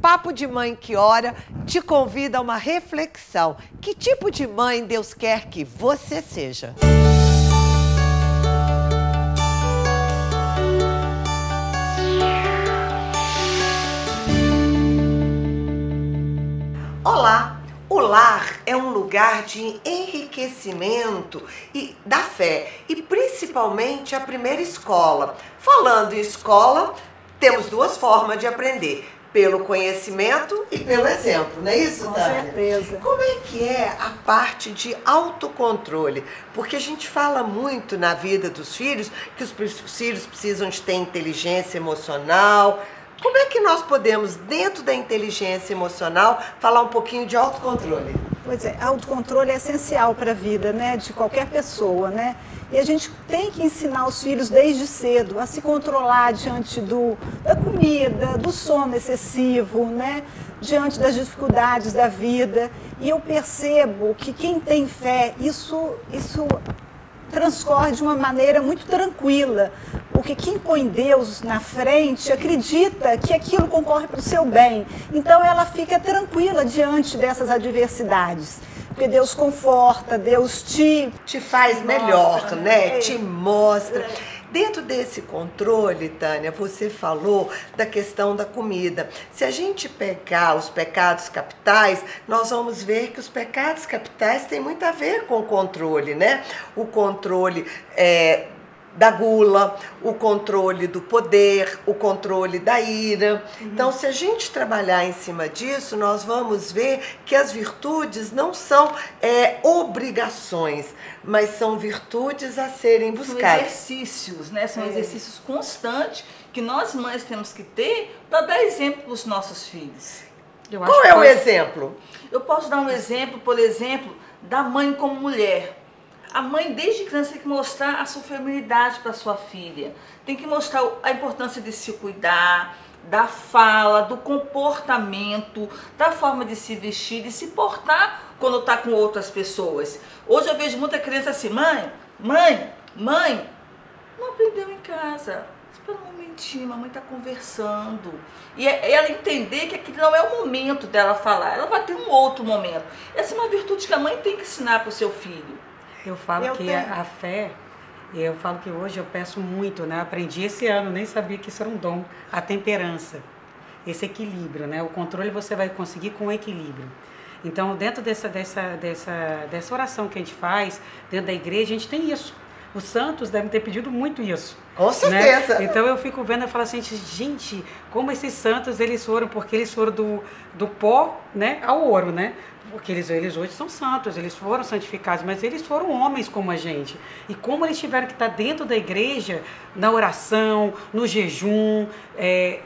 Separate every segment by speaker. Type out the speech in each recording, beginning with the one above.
Speaker 1: Papo de Mãe que Ora te convida a uma reflexão. Que tipo de mãe Deus quer que você seja? Olá! O lar é um lugar de enriquecimento e da fé e principalmente a primeira escola. Falando em escola, temos duas formas de aprender: pelo conhecimento e pelo exemplo, não é isso, Tânia?
Speaker 2: Com certeza.
Speaker 1: Como é que é a parte de autocontrole? Porque a gente fala muito na vida dos filhos que os filhos precisam de ter inteligência emocional. Como é que nós podemos, dentro da inteligência emocional, falar um pouquinho de autocontrole?
Speaker 2: Pois é, autocontrole é essencial para a vida, né, de qualquer pessoa, né? E a gente tem que ensinar os filhos desde cedo a se controlar diante da comida, do sono excessivo, né? Diante das dificuldades da vida. E eu percebo que quem tem fé, isso transcorre de uma maneira muito tranquila, porque quem põe Deus na frente acredita que aquilo concorre para o seu bem. Então ela fica tranquila diante dessas adversidades, porque Deus conforta, Deus te
Speaker 1: faz melhor,
Speaker 2: mostra,
Speaker 1: né?
Speaker 2: É.
Speaker 1: Te mostra. Dentro desse controle, Tânia, você falou da questão da comida. Se a gente pegar os pecados capitais, nós vamos ver que os pecados capitais têm muito a ver com o controle, né? O controle da gula, o controle do poder, o controle da ira. Então, se a gente trabalhar em cima disso, nós vamos ver que as virtudes não são obrigações, mas são virtudes a serem buscadas.
Speaker 3: São exercícios, né? São exercícios constantes que nós mães temos que ter para dar exemplo para os nossos filhos.
Speaker 1: Qual é o exemplo?
Speaker 3: Eu posso dar um exemplo, por exemplo, da mãe como mulher. A mãe, desde criança, tem que mostrar a sua feminilidade para sua filha. Tem que mostrar a importância de se cuidar, da fala, do comportamento, da forma de se vestir, de se portar quando está com outras pessoas. Hoje eu vejo muita criança assim: mãe, não aprendeu em casa. Espera um momentinho, mamãe está conversando. E ela entender que aquele não é o momento dela falar, ela vai ter um outro momento. Essa é uma virtude que a mãe tem que ensinar para o seu filho.
Speaker 4: Eu falo a fé, eu falo que hoje eu peço muito, né? Aprendi esse ano, nem sabia que isso era um dom, a temperança, esse equilíbrio, né? O controle você vai conseguir com o equilíbrio. Então, dentro dessa oração que a gente faz, dentro da igreja, a gente tem isso. Os santos devem ter pedido muito isso.
Speaker 1: Com certeza.
Speaker 4: Né? Então eu fico vendo e falo assim, gente, como esses santos eles foram, porque eles foram do pó, né, ao ouro, né? Porque eles hoje são santos, eles foram santificados, mas eles foram homens como a gente. E como eles tiveram que estar dentro da igreja, na oração, no jejum,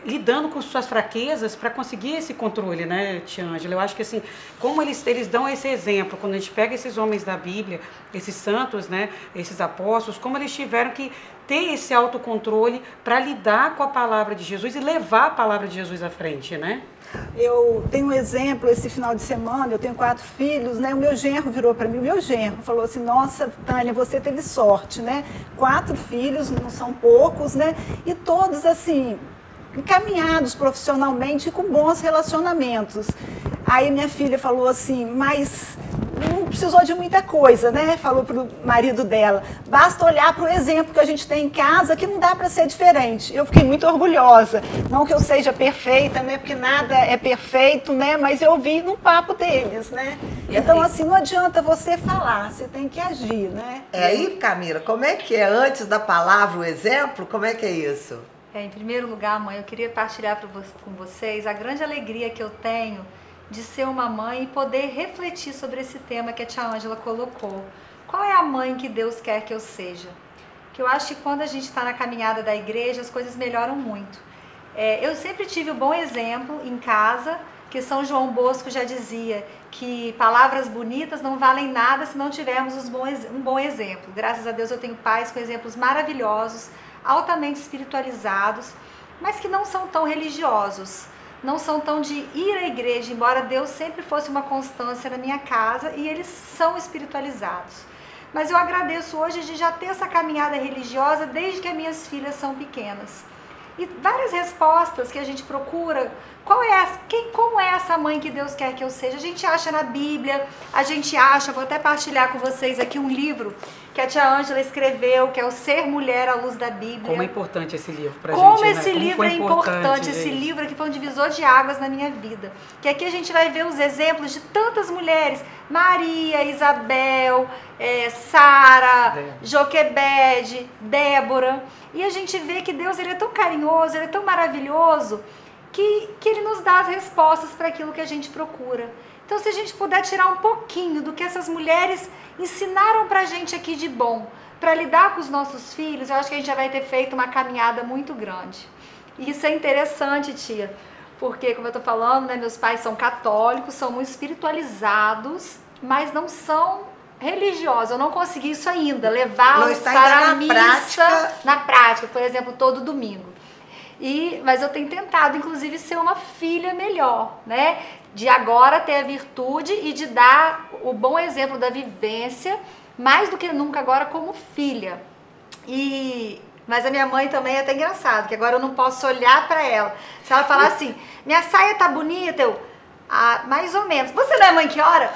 Speaker 4: lidando com suas fraquezas para conseguir esse controle, né, tia Ângela? Eu acho que assim, como eles dão esse exemplo, quando a gente pega esses homens da Bíblia, esses santos, né, esses apóstolos, como eles tiveram que ter esse autocontrole para lidar com a palavra de Jesus e levar a palavra de Jesus à frente, né?
Speaker 2: Eu tenho um exemplo, esse final de semana, eu tenho 4 filhos, né? O meu genro virou para mim, o meu genro falou assim: nossa, Tânia, você teve sorte, né? 4 filhos, não são poucos, né? E todos, assim, encaminhados profissionalmente e com bons relacionamentos. Aí minha filha falou assim: mas não precisou de muita coisa, né? Falou pro marido dela: basta olhar para o exemplo que a gente tem em casa, que não dá para ser diferente. Eu fiquei muito orgulhosa. Não que eu seja perfeita, né? Porque nada é perfeito, né? Mas eu vi no papo deles, né? Então, assim, não adianta você falar, você tem que agir, né?
Speaker 1: Aí, Camila, como é que é antes da palavra o exemplo? Como é que é isso?
Speaker 5: Em primeiro lugar, mãe, eu queria partilhar com vocês a grande alegria que eu tenho de ser uma mãe e poder refletir sobre esse tema que a tia Ângela colocou. Qual é a mãe que Deus quer que eu seja? Que eu acho que quando a gente está na caminhada da igreja, as coisas melhoram muito. Eu sempre tive um bom exemplo em casa, que São João Bosco já dizia que palavras bonitas não valem nada se não tivermos um bom exemplo. Graças a Deus eu tenho pais com exemplos maravilhosos, altamente espiritualizados, mas que não são tão religiosos. Não são tão de ir à igreja, embora Deus sempre fosse uma constância na minha casa, e eles são espiritualizados. Mas eu agradeço hoje de já ter essa caminhada religiosa desde que as minhas filhas são pequenas. E várias respostas que a gente procura. Como é essa mãe que Deus quer que eu seja? A gente acha na Bíblia, a gente acha, vou até partilhar com vocês aqui um livro que a tia Ângela escreveu, que é o Ser Mulher à Luz da Bíblia.
Speaker 4: Como é importante esse livro pra gente,
Speaker 5: Como
Speaker 4: né?
Speaker 5: esse livro é importante, esse livro que foi um divisor de águas na minha vida. Que aqui a gente vai ver os exemplos de tantas mulheres, Maria, Isabel, Sara, Joquebede, Débora. E a gente vê que Deus, ele é tão carinhoso, ele é tão maravilhoso, que ele nos dá as respostas para aquilo que a gente procura. Então, se a gente puder tirar um pouquinho do que essas mulheres ensinaram pra gente aqui de bom, para lidar com os nossos filhos, eu acho que a gente já vai ter feito uma caminhada muito grande. E isso é interessante, tia, porque, como eu tô falando, né, meus pais são católicos, são muito espiritualizados, mas não são religiosos. Eu não consegui isso ainda, levá-los para a missa, na prática, por exemplo, todo domingo. Mas eu tenho tentado, inclusive, ser uma filha melhor, né? De agora ter a virtude e de dar o bom exemplo da vivência, mais do que nunca agora como filha. Mas a minha mãe também é até engraçado, que agora eu não posso olhar para ela. Se ela falar assim, minha saia tá bonita, mais ou menos. Você não é mãe que ora?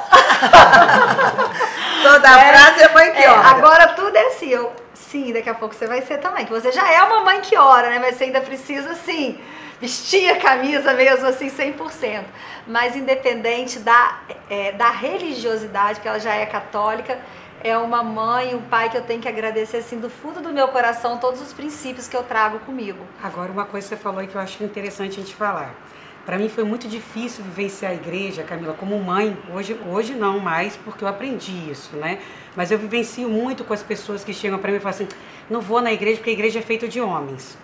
Speaker 1: Toda frase é mãe que ora.
Speaker 5: Agora tudo é assim, sim, daqui a pouco você vai ser também, que você já é uma mãe que ora, né? Mas você ainda precisa, assim, vestir a camisa mesmo, assim, 100%. Mas independente da religiosidade, porque ela já é católica, é uma mãe, um pai que eu tenho que agradecer, assim, do fundo do meu coração, todos os princípios que eu trago comigo.
Speaker 4: Agora, uma coisa que você falou aí que eu acho interessante a gente falar. Para mim foi muito difícil vivenciar a igreja, Camila, como mãe. Hoje não mais, porque eu aprendi isso, né? Mas eu vivencio muito com as pessoas que chegam para mim e falam assim, não vou na igreja porque a igreja é feita de homens.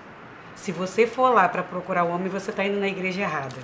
Speaker 4: Se você for lá para procurar o homem, você está indo na igreja errada.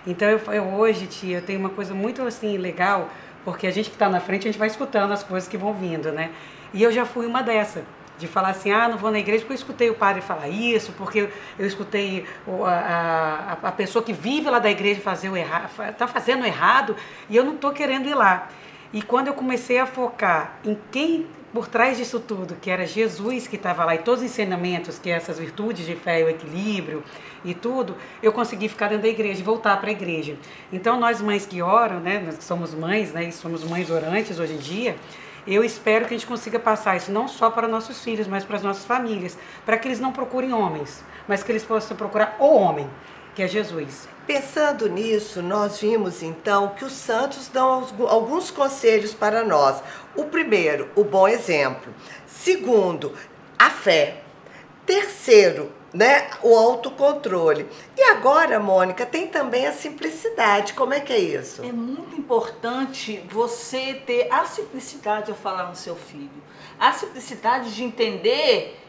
Speaker 4: Então hoje, tia, eu tenho uma coisa muito assim legal, porque a gente que está na frente, a gente vai escutando as coisas que vão vindo, né? E eu já fui uma dessa. De falar assim, não vou na igreja porque eu escutei o padre falar isso, porque eu escutei a pessoa que vive lá da igreja fazer o errado, tá fazendo errado, e eu não estou querendo ir lá. E quando eu comecei a focar em quem por trás disso tudo, que era Jesus que estava lá, e todos os ensinamentos, que é essas virtudes de fé e o equilíbrio e tudo, eu consegui ficar dentro da igreja, voltar para a igreja. Então nós mães que oram, né, nós somos mães, né, e somos mães orantes hoje em dia, eu espero que a gente consiga passar isso não só para nossos filhos, mas para as nossas famílias, para que eles não procurem homens, mas que eles possam procurar o homem, que é Jesus.
Speaker 1: Pensando nisso, nós vimos então que os santos dão alguns conselhos para nós. O primeiro, o bom exemplo. Segundo, a fé. Terceiro, né, o autocontrole. E agora, Mônica, tem também a simplicidade. Como é que é isso?
Speaker 3: É muito importante você ter a simplicidade ao falar no seu filho. A simplicidade de entender,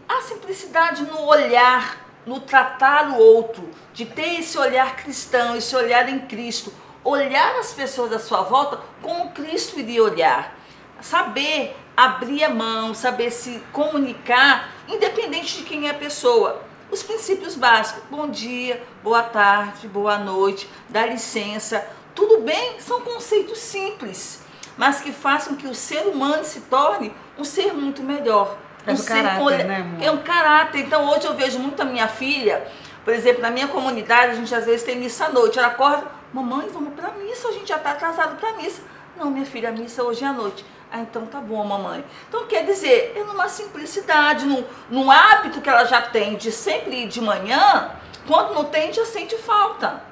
Speaker 3: a simplicidade no olhar, no tratar o outro, de ter esse olhar cristão, esse olhar em Cristo. Olhar as pessoas à sua volta como Cristo iria olhar. Saber abrir a mão, saber se comunicar, independente de quem é a pessoa. Os princípios básicos, bom dia, boa tarde, boa noite, dá licença, tudo bem, são conceitos simples, mas que façam que o ser humano se torne um ser muito melhor.
Speaker 4: É do caráter, né, amor?
Speaker 3: É um caráter. Então hoje eu vejo muito a minha filha, por exemplo, na minha comunidade, a gente às vezes tem missa à noite, ela acorda, mamãe, vamos pra missa, a gente já tá atrasado pra missa. Não, minha filha, a missa hoje é à noite. Então tá bom, mamãe. Então quer dizer, é numa simplicidade, num hábito que ela já tem de sempre ir de manhã, quando não tem, já sente falta.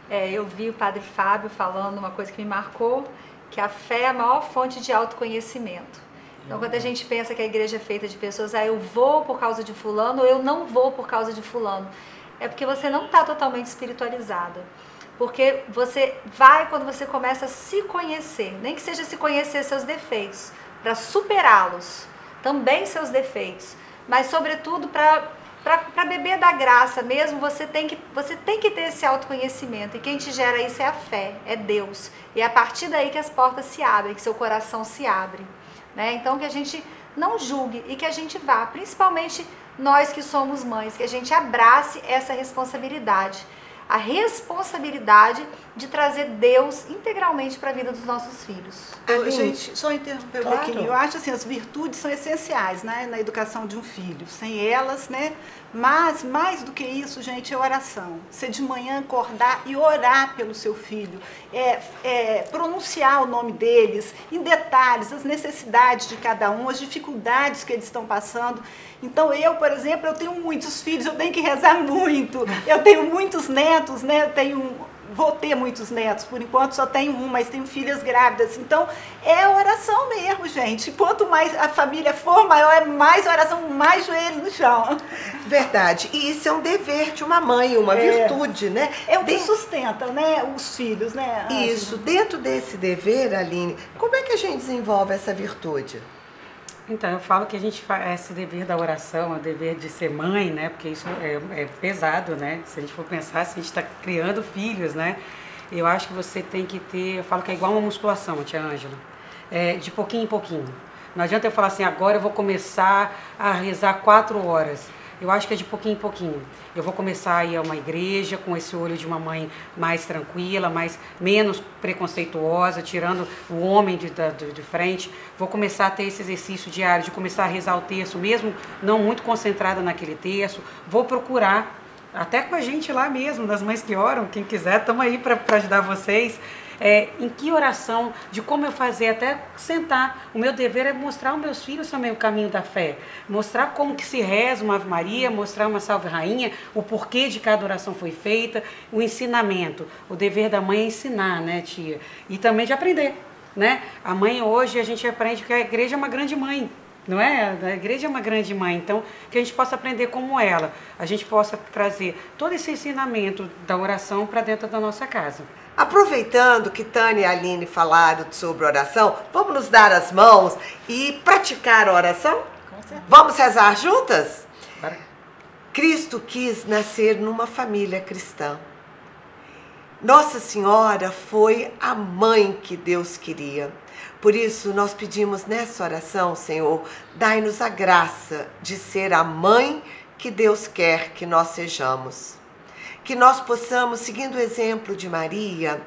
Speaker 5: Eu vi o padre Fábio falando uma coisa que me marcou, que a fé é a maior fonte de autoconhecimento. Então quando a gente pensa que a igreja é feita de pessoas, eu vou por causa de fulano ou eu não vou por causa de fulano, é porque você não está totalmente espiritualizada. Porque você vai quando você começa a se conhecer, nem que seja se conhecer seus defeitos, para superá-los, também seus defeitos, mas sobretudo para beber da graça mesmo, você tem que ter esse autoconhecimento, e quem te gera isso é a fé, é Deus, e é a partir daí que as portas se abrem, que seu coração se abre, né? Então que a gente não julgue e que a gente vá, principalmente nós que somos mães, que a gente abrace essa responsabilidade. a responsabilidade de trazer Deus integralmente para a vida dos nossos filhos.
Speaker 2: Gente, só interromper um pouquinho. Eu acho assim, as virtudes são essenciais, né, na educação de um filho. Sem elas, né? Mas, mais do que isso, gente, é oração. Você de manhã acordar e orar pelo seu filho. Pronunciar o nome deles, em detalhes, as necessidades de cada um, as dificuldades que eles estão passando. Então, eu, por exemplo, eu tenho muitos filhos, eu tenho que rezar muito. Eu tenho muitos netos, né? Vou ter muitos netos, por enquanto só tenho um, mas tenho filhas grávidas. Então, é oração mesmo, gente. Quanto mais a família for maior, é mais oração, mais joelho no chão.
Speaker 1: Verdade. E isso é um dever de uma mãe, uma virtude, né?
Speaker 2: É o que sustenta, né, os filhos, né?
Speaker 1: Isso. Dentro desse dever, Aline, como é que a gente desenvolve essa virtude?
Speaker 4: Então, eu falo que a gente faz esse dever da oração, o dever de ser mãe, né? Porque isso é pesado, né? Se a gente for pensar, se a gente está criando filhos, né? Eu acho que você tem que ter, eu falo que é igual uma musculação, tia Ângela, de pouquinho em pouquinho. Não adianta eu falar assim, agora eu vou começar a rezar 4 horas. Eu acho que é de pouquinho em pouquinho. Eu vou começar a ir a uma igreja com esse olho de uma mãe mais tranquila, menos preconceituosa, tirando o homem de frente. Vou começar a ter esse exercício diário de começar a rezar o terço, mesmo não muito concentrada naquele terço. Vou procurar, até com a gente lá mesmo, das mães que oram, quem quiser, estamos aí para ajudar vocês. Em que oração, de como eu fazer, até sentar. O meu dever é mostrar aos meus filhos também o caminho da fé. Mostrar como que se reza uma Ave Maria, mostrar uma Salve Rainha, o porquê de cada oração foi feita, o ensinamento. O dever da mãe é ensinar, né, tia? E também de aprender, né? A mãe hoje, a gente aprende que a igreja é uma grande mãe. Não é? A igreja é uma grande mãe, então que a gente possa aprender como ela, a gente possa trazer todo esse ensinamento da oração para dentro da nossa casa.
Speaker 1: Aproveitando que Tânia e Aline falaram sobre oração, vamos nos dar as mãos e praticar a oração?
Speaker 2: Com certeza.
Speaker 1: Vamos rezar juntas?
Speaker 4: Para.
Speaker 1: Cristo quis nascer numa família cristã. Nossa Senhora foi a mãe que Deus queria. Por isso, nós pedimos nessa oração, Senhor, dai-nos a graça de ser a mãe que Deus quer que nós sejamos. Que nós possamos, seguindo o exemplo de Maria,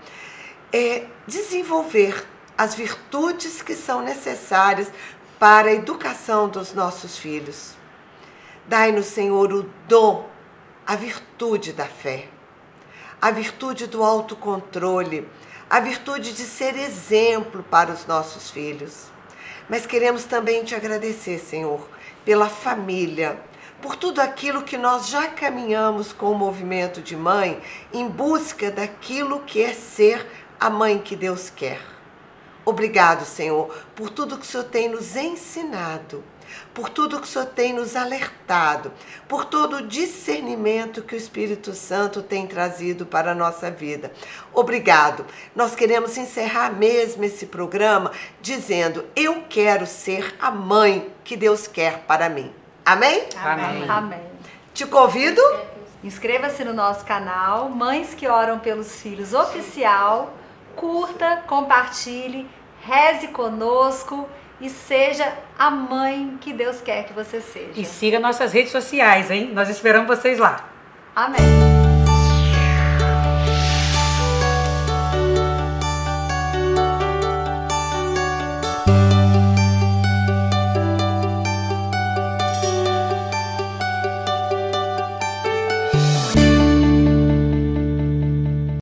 Speaker 1: desenvolver as virtudes que são necessárias para a educação dos nossos filhos. Dai-nos, Senhor, o dom, a virtude da fé, a virtude do autocontrole, a virtude de ser exemplo para os nossos filhos. Mas queremos também te agradecer, Senhor, pela família, por tudo aquilo que nós já caminhamos com o movimento de mãe em busca daquilo que é ser a mãe que Deus quer. Obrigado, Senhor, por tudo que o Senhor tem nos ensinado, por tudo que o Senhor tem nos alertado, por todo o discernimento que o Espírito Santo tem trazido para a nossa vida. Obrigado. Nós queremos encerrar mesmo esse programa dizendo, eu quero ser a mãe que Deus quer para mim. Amém?
Speaker 4: Amém.
Speaker 5: Amém.
Speaker 1: Te convido.
Speaker 5: Inscreva-se no nosso canal, Mães que Oram pelos Filhos Oficial. Curta, compartilhe, reze conosco e seja a mãe que Deus quer que você seja.
Speaker 4: E siga nossas redes sociais, hein? Nós esperamos vocês lá.
Speaker 5: Amém.